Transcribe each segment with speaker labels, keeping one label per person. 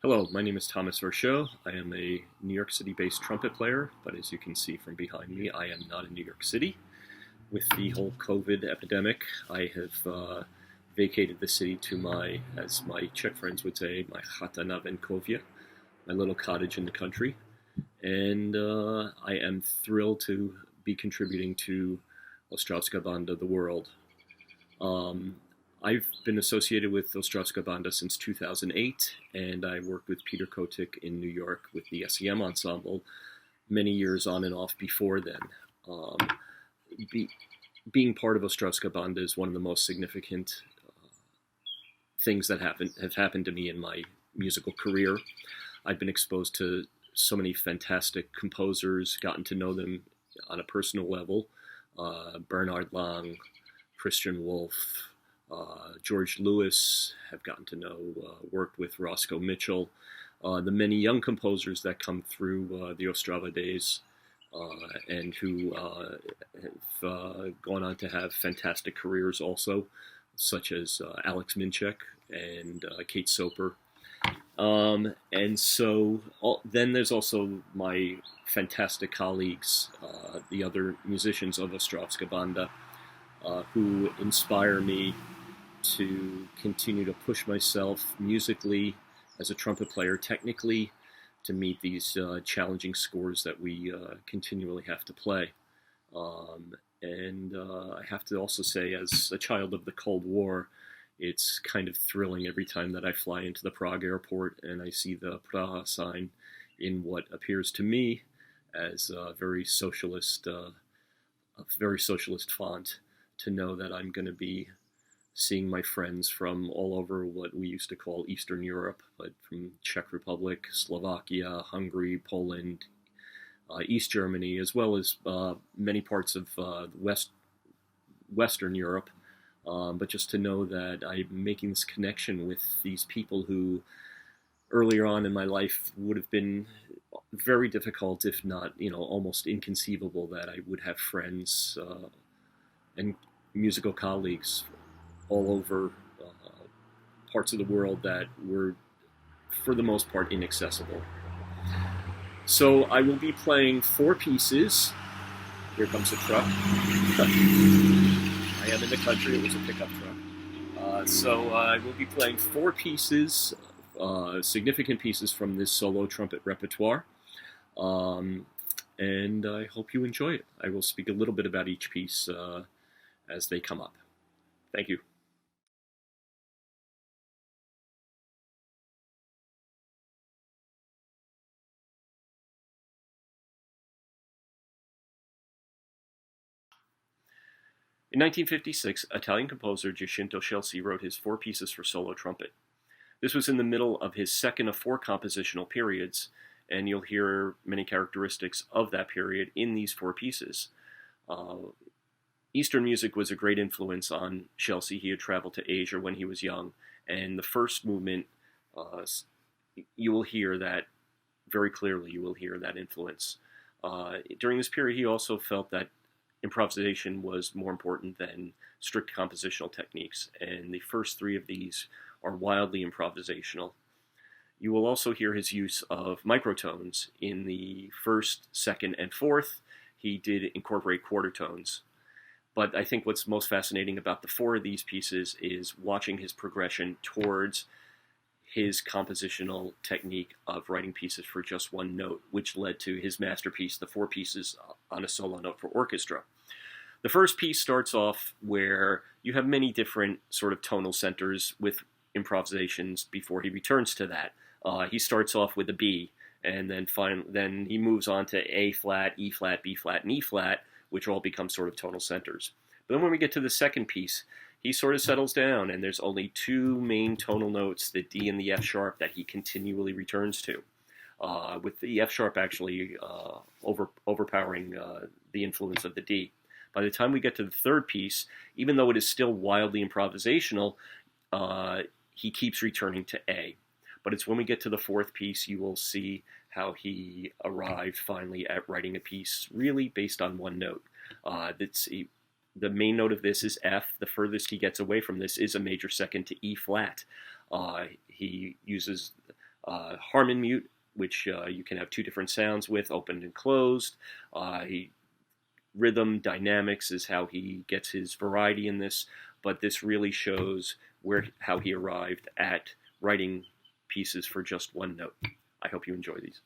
Speaker 1: Hello, my name is Thomas Verchot. I am a New York City-based trumpet player, but as you can see from behind me, I am not in New York City. With the whole COVID epidemic, I have vacated the city to my, as my Czech friends would say, my chata na venkově, my little cottage in the country. And I am thrilled to be contributing to Ostravská banda, the world. I've been associated with Ostravská banda since 2008, and I worked with Peter Kotick in New York with the SEM ensemble many years on and off before then. Being part of Ostravská banda is one of the most significant things that have happened to me in my musical career. I've been exposed to so many fantastic composers, gotten to know them on a personal level. Bernhard Lang, Christian Wolfe, George Lewis, have gotten to know, worked with Roscoe Mitchell, the many young composers that come through the Ostrava days, and who have gone on to have fantastic careers also, such as Alex Minchek and Kate Soper. And so then there's also my fantastic colleagues, the other musicians of Ostravská banda, who inspire me to continue to push myself musically as a trumpet player, technically, to meet these challenging scores that we continually have to play. And I have to also say, as a child of the Cold War, it's kind of thrilling every time that I fly into the Prague airport and I see the Praha sign in what appears to me as a very socialist font, to know that I'm going to be seeing my friends from all over what we used to call Eastern Europe, but from Czech Republic, Slovakia, Hungary, Poland, East Germany, as well as many parts of Western Europe. But just to know that I'm making this connection with these people who earlier on in my life would have been very difficult, if not, almost inconceivable, that I would have friends and musical colleagues all over parts of the world that were, for the most part, inaccessible. So I will be playing 4 pieces. Here comes a truck. I am in the country. It was a pickup truck. So I will be playing 4 pieces, significant pieces from this solo trumpet repertoire. And I hope you enjoy it. I will speak a little bit about each piece as they come up. Thank you. In 1956, Italian composer Giacinto Scelsi wrote his 4 pieces for solo trumpet. This was in the middle of his second of 4 compositional periods, and you'll hear many characteristics of that period in these 4 pieces. Eastern music was a great influence on Scelsi. He had traveled to Asia when he was young, and the first movement, you will hear that very clearly. You will hear that influence. During this period, he also felt that improvisation was more important than strict compositional techniques, and the first 3 of these are wildly improvisational. You will also hear his use of microtones. In the first, second, and fourth, he did incorporate quarter tones. But I think what's most fascinating about the 4 of these pieces is watching his progression towards his compositional technique of writing pieces for just one note, which led to his masterpiece, the 4 pieces on a solo note for orchestra. The first piece starts off where you have many different sort of tonal centers with improvisations before he returns to that. He starts off with a B, and then he moves on to A flat, E flat, B flat, and E flat, which all become sort of tonal centers. But then when we get to the second piece, he sort of settles down, and there's only 2 main tonal notes, the D and the F sharp, that he continually returns to, with the F sharp actually overpowering the influence of the D. By the time we get to the third piece, even though it is still wildly improvisational, he keeps returning to A. But it's when we get to the 4th piece, you will see how he arrived finally at writing a piece really based on one note. The main note of this is F. The furthest he gets away from this is a major second to E flat. He uses Harmon mute, which you can have two different sounds with, opened and closed. Rhythm, dynamics is how he gets his variety in this, but this really shows how he arrived at writing pieces for just one note. I hope you enjoy these.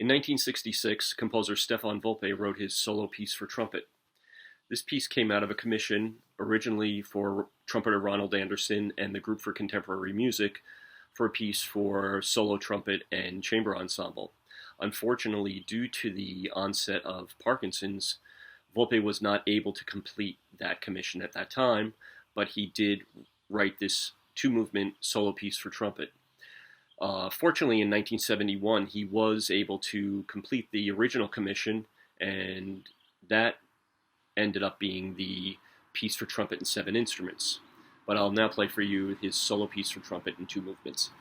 Speaker 1: In 1966, composer Stefan Wolpe wrote his solo piece for trumpet. This piece came out of a commission originally for trumpeter Ronald Anderson and the Group for Contemporary Music for a piece for solo trumpet and chamber ensemble. Unfortunately, due to the onset of Parkinson's, Wolpe was not able to complete that commission at that time, but he did write this two-movement solo piece for trumpet. Fortunately, in 1971, he was able to complete the original commission, and that ended up being the piece for trumpet and 7 instruments. But I'll now play for you his solo piece for trumpet in 2 movements.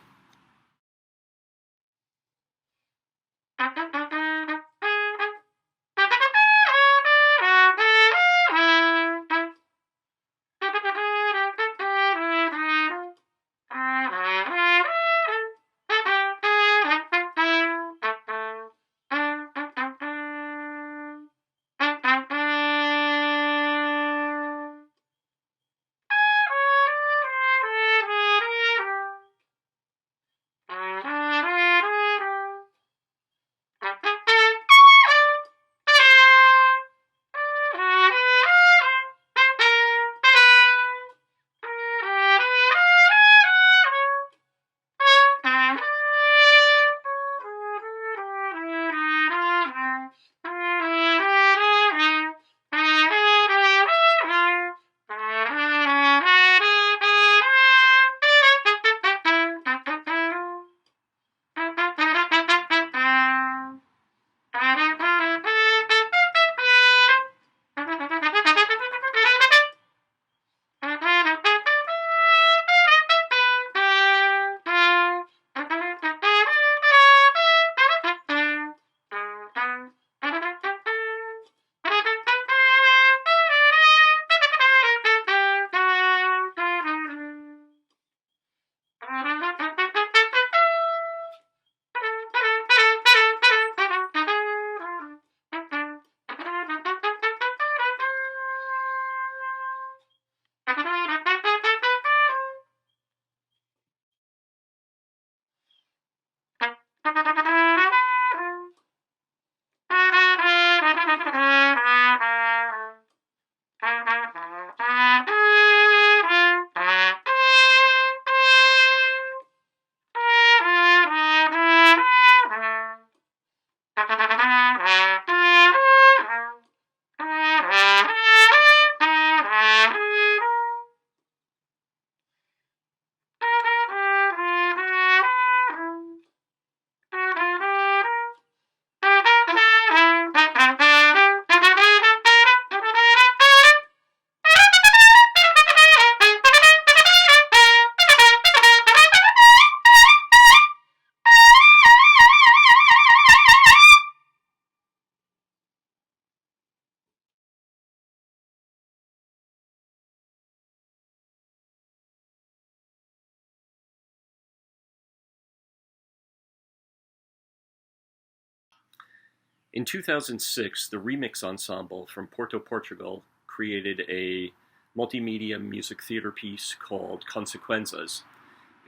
Speaker 1: In 2006, the Remix Ensemble from Porto, Portugal created a multimedia music theater piece called Consequenzas.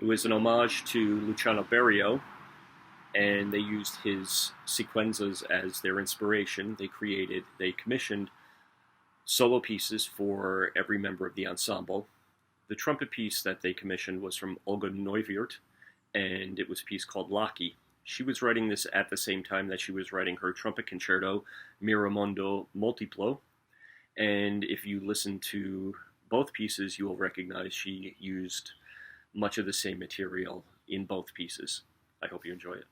Speaker 1: It was an homage to Luciano Berio, and they used his sequenzas as their inspiration. They commissioned solo pieces for every member of the ensemble. The trumpet piece that they commissioned was from Olga Neuwirth, and it was a piece called Laki. She was writing this at the same time that she was writing her trumpet concerto, Miramondo Multiplo. And if you listen to both pieces, you will recognize she used much of the same material in both pieces. I hope you enjoy it.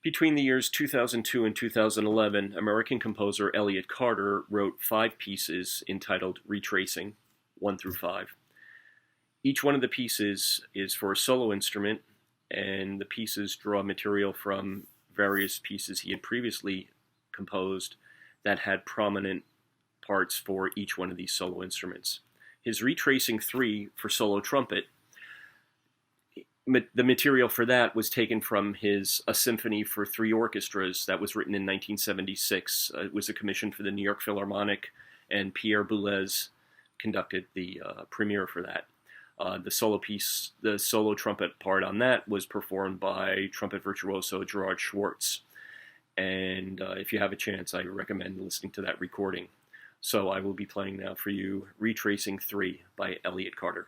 Speaker 1: Between the years 2002 and 2011, American composer Elliott wrote 5 pieces entitled Retracing, 1 through 5. Each one of the pieces is for a solo instrument, and the pieces draw material from various pieces he had previously composed that had prominent parts for each one of these solo instruments. His Retracing 3 for solo trumpet, the material for that was taken from his A Symphony for 3 Orchestras that was written in 1976. It was a commission for the New York Philharmonic, and Pierre Boulez conducted the premiere for that. The solo trumpet part on that was performed by trumpet virtuoso Gerard Schwartz. And if you have a chance, I recommend listening to that recording. So I will be playing now for you Retracing 3 by Elliott Carter.